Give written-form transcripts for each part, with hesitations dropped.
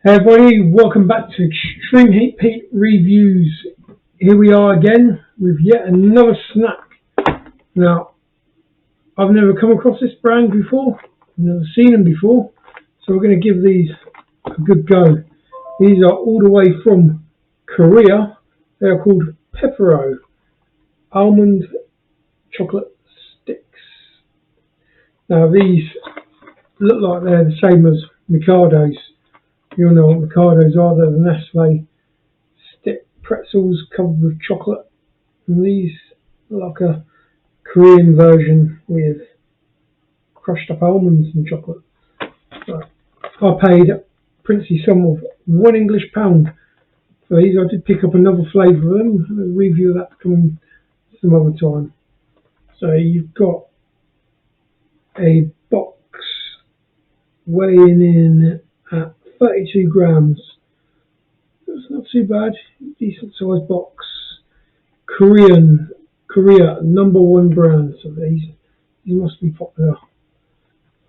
Hey everybody, welcome back to Extreme Heat Pete Reviews. Here we are again with yet another snack. Now, I've never come across this brand before, never seen them before, so we're going to give these a good go. These are all the way from Korea. They are called Pepero Almond Chocolate Sticks. Now, these look like they're the same as Mikado's. You'll know what Mikado's are. They're the Nestle stick pretzels covered with chocolate. And these are like a Korean version with crushed up almonds and chocolate. So I paid a princely sum of £1 for these. I did pick up another flavour of them. I'll review that coming some other time. So you've got a box weighing in at 32 grams. It's not too bad, decent sized box. Korea, #1 brand. So these must be popular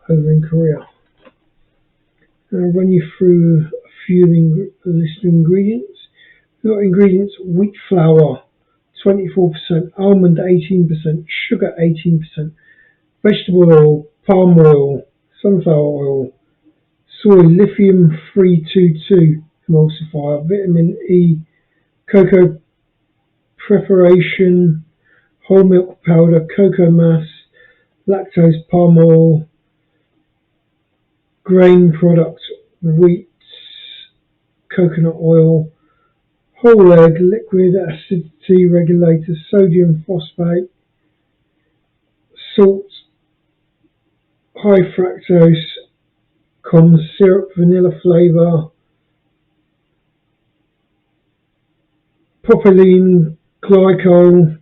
over in Korea. I'll run you through a few of the list of ingredients. We've got ingredients: wheat flour 24%, almond 18%, sugar 18%, vegetable oil, palm oil, sunflower oil, soy lithium 322 emulsifier, vitamin E, cocoa preparation, whole milk powder, cocoa mass, lactose, palm oil, grain products, wheat, coconut oil, whole egg, liquid acidity regulator, sodium phosphate, salt, high fructose corn syrup, vanilla flavour, propylene glycol,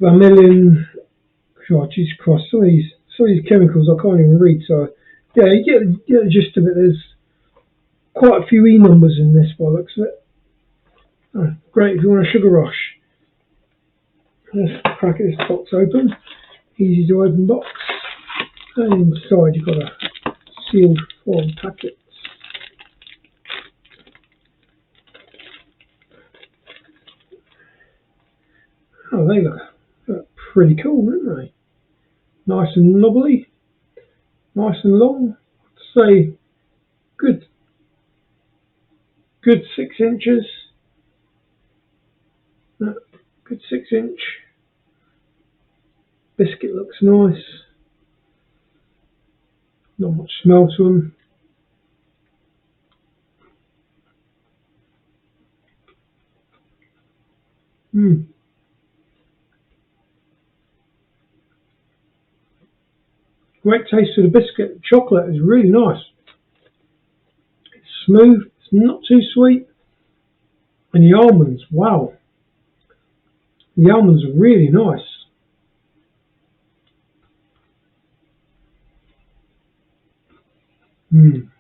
vanillin. God, Jesus Christ, some of these chemicals I can't even read. So yeah, you get the gist of it. There's quite a few E numbers in this by the looks of it. Oh, great if you want a sugar rush. Let's crack this box open. Easy to open box. And inside you've got a sealed foil packet. Oh, they look pretty cool, don't they? Nice and knobbly, nice and long. I'd say good 6 inches. Good 6-inch. Biscuit looks nice. Not much smell to them. Great taste of the biscuit. The chocolate is really nice. It's smooth. It's not too sweet. And the almonds, wow. The almonds are really nice. I'm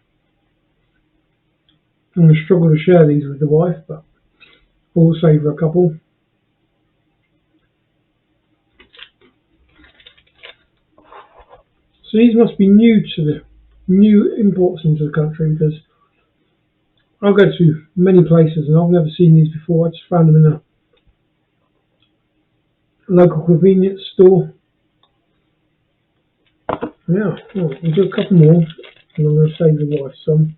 going to struggle to share these with the wife, but we'll save her a couple. So these must be new imports into the country, because I go to many places and I've never seen these before. I just found them in a local convenience store. Yeah, well, we'll do a couple more, and I'm going to save the wife some.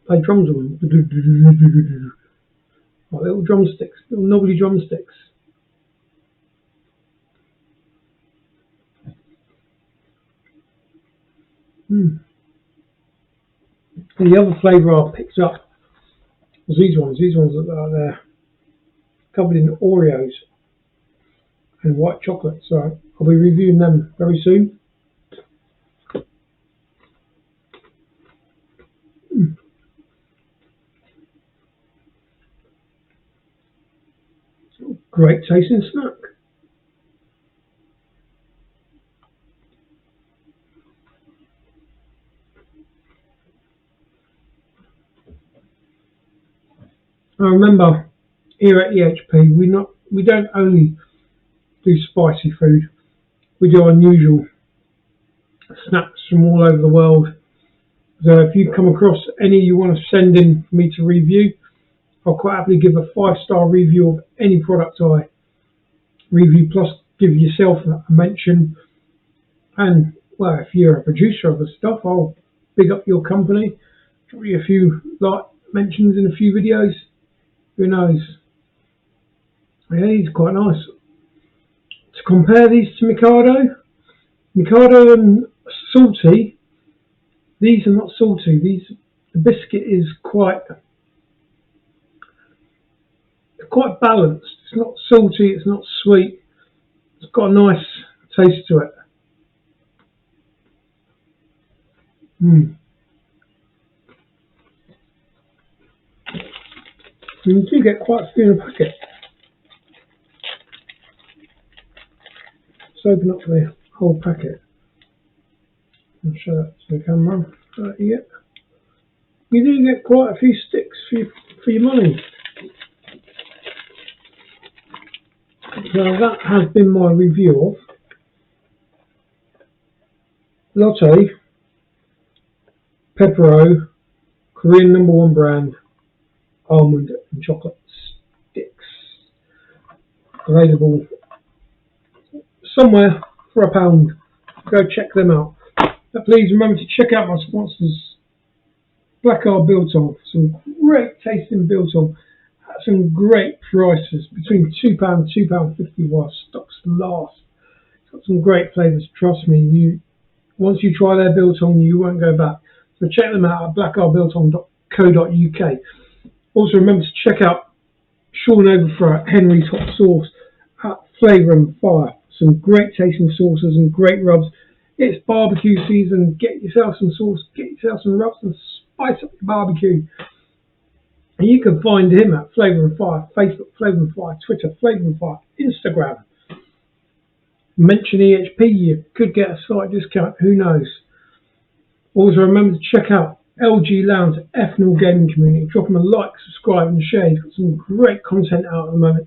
Play drums on them. Like little drumsticks, little knobbly drumsticks. And the other flavour I picked up was these ones. These ones look like they're covered in Oreos and white chocolate. So I'll be reviewing them very soon. Great tasting snack. I remember here at EHP we don't only do spicy food, we do unusual snacks from all over the world. So if you come across any you want to send in for me to review, I'll quite happily give a 5-star review of any product I review, plus give yourself a mention. And well, if you're a producer of the stuff, I'll big up your company, drop you a few like mentions in a few videos. Who knows? Yeah, these are quite nice. To compare these to Mikado and salty, these are not salty. The biscuit is quite balanced. It's not salty, it's not sweet. It's got a nice taste to it. You do get quite a few in a packet. Let's open up the whole packet and show that to the camera. You do get quite a few sticks for your money. Now that has been my review of Latte Pepero, Korean #1 brand, almond and chocolate sticks. Available somewhere for £1. Go check them out. But please remember to check out my sponsors, Black R Biltong, for some great tasting biltong at some great prices, between £2 and £2.50 while stocks last. It's got some great flavours, trust me. Once you try their biltong, you won't go back. So check them out at blackrbiltong.co.uk. Also remember to check out Sean over at Henry's Hot Sauce at Flavour and Fire. Some great tasting sauces and great rubs. It's barbecue season. Get yourself some sauce, get yourself some rubs and spice up your barbecue. And you can find him at Flavour and Fire, Facebook Flavour and Fire, Twitter Flavour and Fire, Instagram. Mention EHP, you could get a slight discount, who knows. Also remember to check out LG Lounge, Ethanol Gaming Community. Drop them a like, subscribe and share. He's got some great content out at the moment.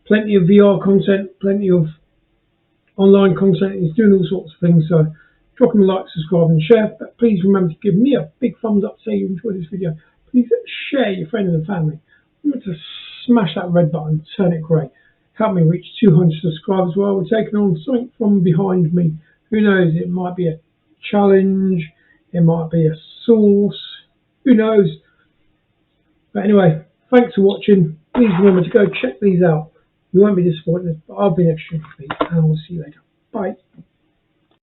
Plenty of VR content, plenty of online content. He's doing all sorts of things, so drop him a like, subscribe and share. But please remember to give me a big thumbs up, say you enjoyed this video. Please share your friends and family. Remember to smash that red button, turn it grey. Help me reach 200 subscribers while we're taking on something from behind me. Who knows, it might be a challenge, it might be a sauce, who knows. But anyway, thanks for watching. Please remember to go check these out. You won't be disappointed, but I've been extremely happy, and I will see you later. Bye.